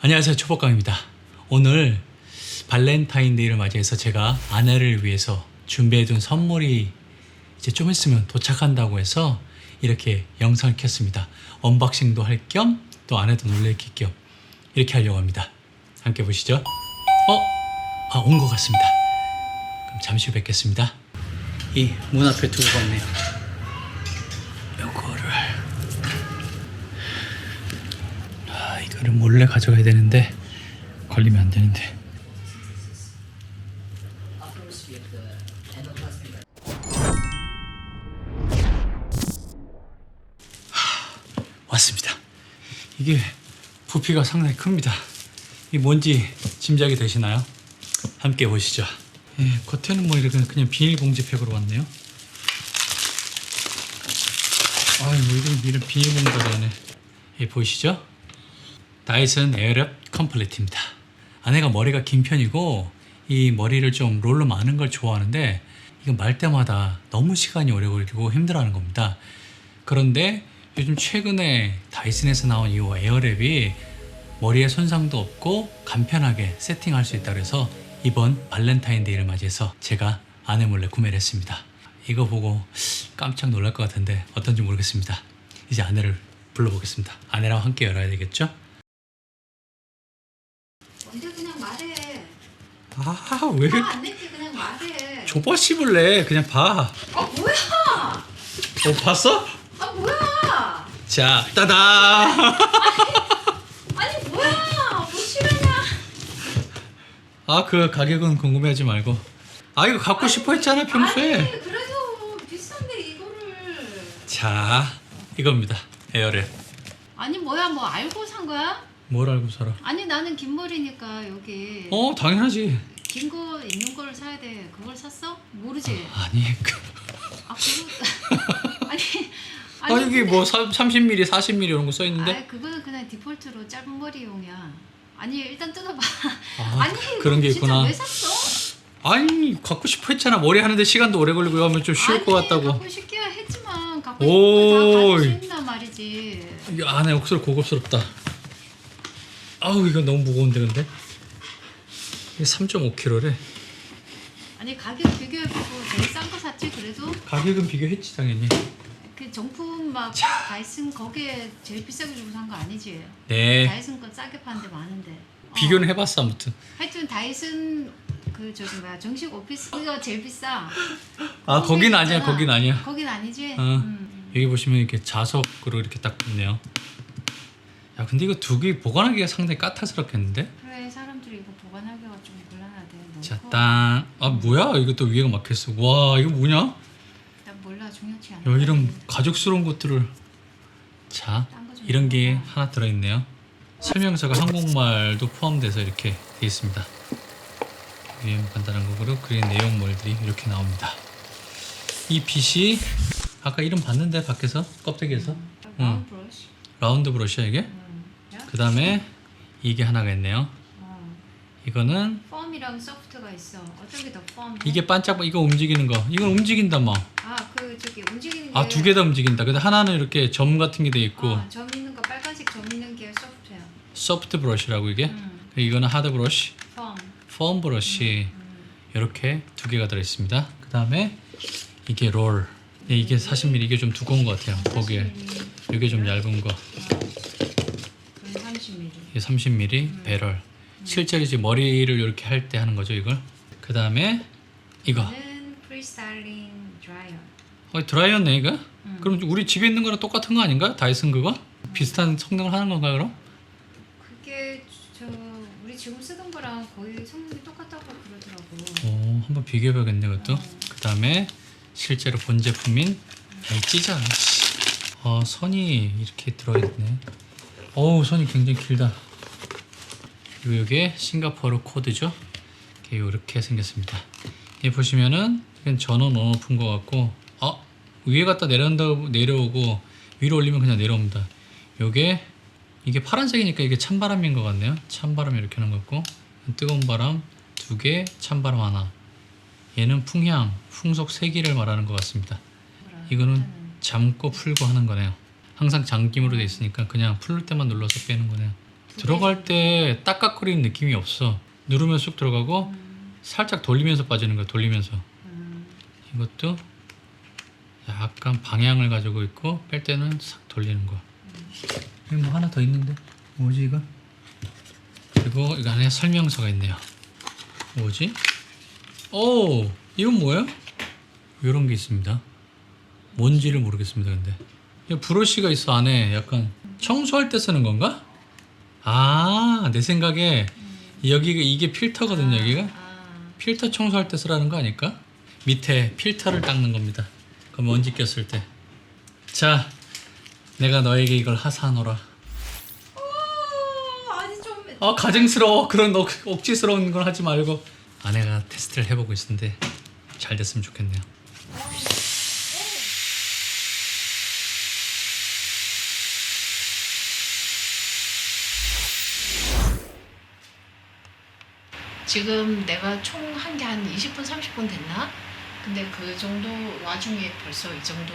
안녕하세요, 초복강입니다. 오늘 발렌타인데이를 맞이해서 제가 아내를 위해서 준비해둔 선물이 이제 좀 있으면 도착한다고 해서 이렇게 영상을 켰습니다. 언박싱도 할 겸 또 아내도 놀래킬 겸 이렇게 하려고 합니다. 함께 보시죠. 온 것 같습니다. 그럼 잠시 후 뵙겠습니다. 이 문 앞에 두고 갔네요. 이거를 몰래 가져가야 되는데 걸리면 안 되는데. 왔습니다. 이게 부피가 상당히 큽니다. 이게 뭔지 짐작이 되시나요? 함께 보시죠. 겉에는 뭐 이렇게 그냥 비닐봉지팩으로 왔네요. 이런 비닐봉지가 되네. 보이시죠? 다이슨 에어랩 컴플리트입니다. 아내가 머리가 긴 편이고 이 머리를 좀 롤러 많은 걸 좋아하는데 이거 말 때마다 너무 시간이 오래 걸리고 힘들어하는 겁니다. 그런데 요즘 최근에 다이슨에서 나온 이 에어랩이 머리에 손상도 없고 간편하게 세팅할 수 있다고 해서 이번 발렌타인데이를 맞이해서 제가 아내 몰래 구매를 했습니다. 이거 보고 깜짝 놀랄 것 같은데 어떤지 모르겠습니다. 이제 아내를 불러보겠습니다. 아내랑 함께 열어야 되겠죠? 언제 그냥 말해. 왜? 안 냈지 그냥 말해. 줘봐 씹을래. 그냥 봐. 뭐야? 봤어? 뭐야? 자, 따다. 아니 뭐야? 뭐 싫으냐? 그 가격은 궁금해하지 말고. 이거 갖고 싶어 했잖아 평소에. 아니 그래도 비싼데 이거를. 자, 이겁니다. 에어랩. 아니 뭐야 뭐 알고 산 거야? 뭘 알고 살아? 아니 나는 긴 머리니까 여기 당연하지. 긴 거 있는 걸 사야 돼. 그걸 샀어? 모르지? 아니 그거 아니 이게 뭐 30mm, 40mm 이런 거 써 있는데? 아니 그거는 그냥 디폴트로 짧은 머리용이야. 아니 일단 뜯어봐. 아니 그런 게 있구나. 진짜 왜 샀어? 아니 갖고 싶어 했잖아. 머리 하는데 시간도 오래 걸리고 하면 좀 쉬울 것 같다고. 갖고 싶게 했지만 갖고 싶은 거 다 가질 수 있나 말이지. 안에 목소리 고급스럽다. 이거 너무 무거운데 근데? 이게 3.5kg래. 아니 가격 비교해보고 제일 싼 거 샀지 그래도? 가격은 비교했지 당연히. 그 정품 막 다이슨 거기에 제일 비싸게 주고 산 거 아니지? 네. 다이슨 건 싸게 파는 데 많은데. 비교는 해봤어 아무튼. 하여튼 다이슨 그 저기 뭐야 정식 오피스 거기가 제일 비싸. 거긴 아니야. 거긴 아니야. 거긴 아니지? 여기 보시면 이렇게 자석으로 이렇게 딱 붙네요. 야 근데 이거 두 개 보관하기가 상당히 까탈스럽겠는데? 그래 사람들이 이거 보관하기가 좀 곤란하대. 자, 땅. 뭐야? 이거 또 위에가 막혔어. 와, 이거 뭐냐? 야, 난 몰라 중요치 않아. 이런 가죽스러운 것들을. 자, 이런 게 하나 들어있네요. 설명서가 한국말도 포함돼서 이렇게 되어 있습니다. 위에 간단한 거로 그린 내용물들이 이렇게 나옵니다. 이 빗이 아까 이름 봤는데 밖에서 껍데기에서. 라운드 브러쉬. 라운드 브러쉬야 이게? 그 다음에 이게 하나가 있네요. 이거는 펌이랑 소프트가 있어. 어떤 게 더 펌? 이게 반짝 이거 움직이는 거. 이건 움직인다 뭐. 그 저기 움직이는 게. 두 개 다 움직인다. 근데 하나는 이렇게 점 같은 게 돼 있고. 점 있는 거 빨간색 점 있는 게 소프트야. 소프트 브러쉬라고 이게. 이거는 하드 브러쉬. 펌 브러쉬. 이렇게 두 개가 들어 있습니다. 그 다음에 이게 롤. 이게 40mm. 이게 좀 두꺼운 것 같아요. 보기에. 이게 좀 얇은 거. 30mm. 이게 30mm 배럴. 실제로 이제 머리를 이렇게 할 때 하는 거죠 이걸. 그 다음에 이거. 이거는 프리스타일링 드라이어. 드라이어네 이거? 그럼 우리 집에 있는 거랑 똑같은 거 아닌가? 다이슨 그거? 비슷한 성능을 하는 건가 그럼? 그게 우리 지금 쓰던 거랑 거의 성능이 똑같다고 그러더라고. 한번 비교해봐야겠네 그것도. 그 다음에 실제로 본 제품인 찢어. 선이 이렇게 들어있네. 선이 굉장히 길다. 그리고 이게 싱가포르 코드죠. 이렇게 생겼습니다. 여기 보시면은 이건 전원 온오프인 것 같고 위에 갖다 내려오고 위로 올리면 그냥 내려옵니다. 이게 파란색이니까 이게 찬바람인 것 같네요. 찬바람 이렇게 하는 것 같고 뜨거운 바람 2개, 찬바람 하나. 얘는 풍향, 풍속 세기를 말하는 것 같습니다. 이거는 잠고 풀고 하는 거네요. 항상 잠김으로 돼 있으니까 그냥 풀 때만 눌러서 빼는 거네요. 들어갈 때 딱딱거리는 느낌이 없어. 누르면 쑥 들어가고 살짝 돌리면서 빠지는 거야. 돌리면서. 이것도 약간 방향을 가지고 있고 뺄 때는 싹 돌리는 거야. 여기 뭐 하나 더 있는데 뭐지 이거? 그리고 이거 안에 설명서가 있네요. 뭐지? 오, 이건 뭐예요? 이런 게 있습니다. 뭔지를 모르겠습니다. 근데 이 브러쉬가 있어 안에. 약간 청소할 때 쓰는 건가? 아, 내 생각에 여기가 이게 필터거든요. 여기가 필터 청소할 때 쓰라는 거 아닐까? 밑에 필터를 닦는 겁니다. 그 먼지 꼈을 때. 자, 내가 너에게 이걸 하사하노라. 아니 좀. 가증스러워. 그런 억지스러운 걸 하지 말고. 아내가 테스트를 해보고 있는데 잘 됐으면 좋겠네요. 지금 내가 총 한 게 한 20분 30분 됐나? 근데 그 정도 와중에 벌써 이 정도